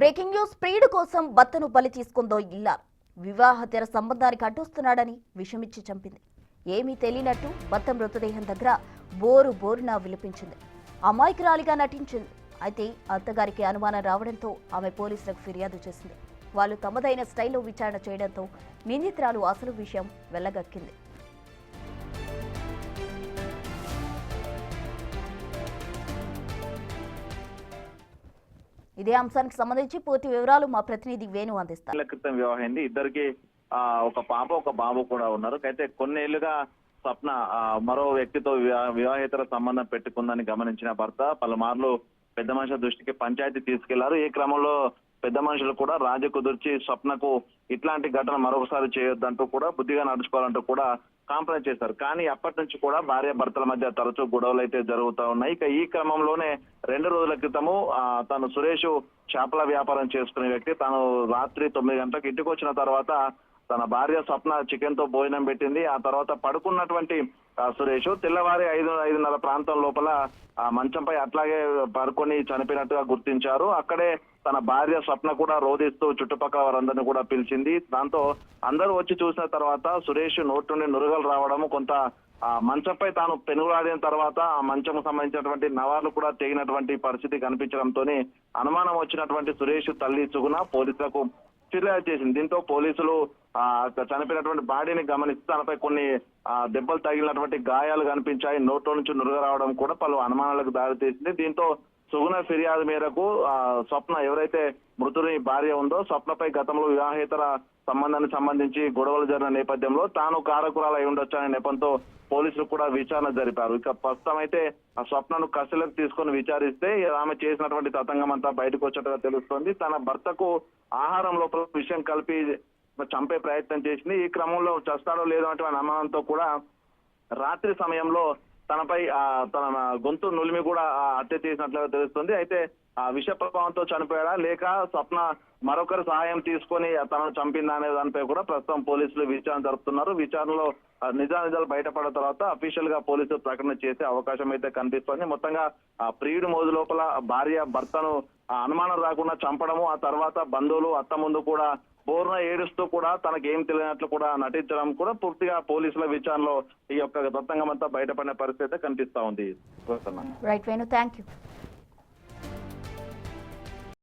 Breaking news ప్రియుడు కోసం భర్తను బలి తీసుకుందో ఇల్లాలు వివాహేతర సంబంధానికి అడ్డొస్తున్నాడని విషమిచ్చి చంపింది. ఏమీ తెలియనట్టు భర్త మృతదేహం దగ్గర బోరున విలపించింది. అమాయకురాలిగా నటించింది. అయితే అత్తగారికి అనుమానం రావడంతో ఆమె పోలీసులకు ఫిర్యాదు చేసింది. వాళ్ళు తమదైన స్టైల్లో విచారణ చేయడంతో నిందితురాలు అసలు విషయం వెళ్లగక్కింది. ఇదే అంశానికి సంబంధించి పూర్తి వివరాలు మా ప్రతినిధి వేణు అందిస్తారు. క్రితం వివాహమైంది. ఇద్దరికి ఒక పాప ఒక బాబు కూడా ఉన్నారు. అయితే కొన్నేళ్లుగా స్వప్న మరో వ్యక్తితో వివాహేతర సంబంధం పెట్టుకుందని గమనించిన భర్త పలుమార్లు పెద్ద మనుషుల దృష్టికి పంచాయతీ తీసుకెళ్లారు. ఈ క్రమంలో పెద్ద మనుషులు కూడా రాజీ కుదిర్చి స్వప్నకు ఇట్లాంటి ఘటన మరొకసారి చేయొద్దంటూ కూడా బుద్ధిగా నడుచుకోవాలంటూ కూడా కాంప్రమైజ్ చేశారు. కానీ అప్పటి నుంచి కూడా భార్య భర్తల మధ్య తరచూ గొడవలు అయితే జరుగుతూ ఉన్నాయి. ఇక ఈ క్రమంలోనే 2 రోజుల క్రితము తను సురేష్ చేపల వ్యాపారం చేసుకునే వ్యక్తి తాను రాత్రి 9 గంటలకు ఇంటికి వచ్చిన తర్వాత తన భార్య స్వప్న చికెన్ తో భోజనం పెట్టింది. ఆ తర్వాత పడుకున్నటువంటి సురేష్ తెల్లవారి 5:30 ప్రాంతం లోపల మంచంపై అట్లాగే పడుకొని చనిపోయినట్టుగా గుర్తించారు. అక్కడే తన భార్య స్వప్న కూడా రోధిస్తూ చుట్టుపక్కల వారందరినీ కూడా పిలిచింది. దాంతో అందరూ వచ్చి చూసిన తర్వాత సురేష్ నోటి నుండి నురగలు రావడము, కొంత మంచంపై తాను పెనుగులాడిన తర్వాత ఆ మంచం సంబంధించినటువంటి నవార్లు కూడా తెగినటువంటి పరిస్థితి కనిపించడంతో అనుమానం వచ్చినటువంటి సురేష్ తల్లి సుగుణ పోలీసులకు ఫిర్యాదు చేసింది. దీంతో పోలీసులు చనిపోయినటువంటి బాడీని గమనిస్తూ తనపై కొన్ని దెబ్బలు తగిలినటువంటి గాయాలు కనిపించాయి. నోట్లో నుంచి నురుగ రావడం కూడా పలు అనుమానాలకు దారితీసింది. దీంతో సుగుణ ఫిర్యాదు మేరకు స్వప్న ఎవరైతే మృతుని భార్య ఉందో స్వప్నపై గతంలో వివాహేతర సంబంధానికి సంబంధించి గొడవలు జరిగిన నేపథ్యంలో తాను కారకురాలు అయి ఉండొచ్చనే నెపంతో పోలీసులు కూడా విచారణ జరిపారు. ఇక ప్రస్తుతం అయితే ఆ స్వప్నను కస్టడీలోకి తీసుకొని విచారిస్తే ఆమె చేసినటువంటి తతంగం అంతా బయటకు వచ్చేట్టుగా తెలుస్తోంది. తన భర్తకు ఆహారం లోపల విషయం కలిపి చంపే ప్రయత్నం చేసింది. ఈ క్రమంలో చస్తాడో లేదో అటువంటి అనుమానంతో కూడా రాత్రి సమయంలో తనపై తన గొంతు నులిమి కూడా హత్య చేసినట్లుగా తెలుస్తుంది. అయితే విష ప్రభావంతో చనిపోయాడా లేక స్వప్న మరొకరి సహాయం తీసుకొని తనను చంపిందా అనే దానిపై కూడా ప్రస్తుతం పోలీసులు విచారణ జరుపుతున్నారు. విచారణలో నిజాలు బయటపడిన తర్వాత అఫీషియల్ గా పోలీసులు ప్రకటన చేసే అవకాశం అయితే కనిపిస్తోంది. మొత్తంగా ప్రియుడి మోజు లోపల భార్య భర్తను అనుమానం రాకుండా చంపడము, ఆ తర్వాత బంధువులు అత్త ముందు కూడా బోర్న ఏడుస్తూ కూడా తనకేం తెలియనట్లు కూడా నటించడం కూడా పూర్తిగా పోలీసుల విచారణలో ఈ యొక్క తతంగం అంతా బయటపడిన పరిస్థితి కనిపిస్తా ఉంది. Right Venu, thank you.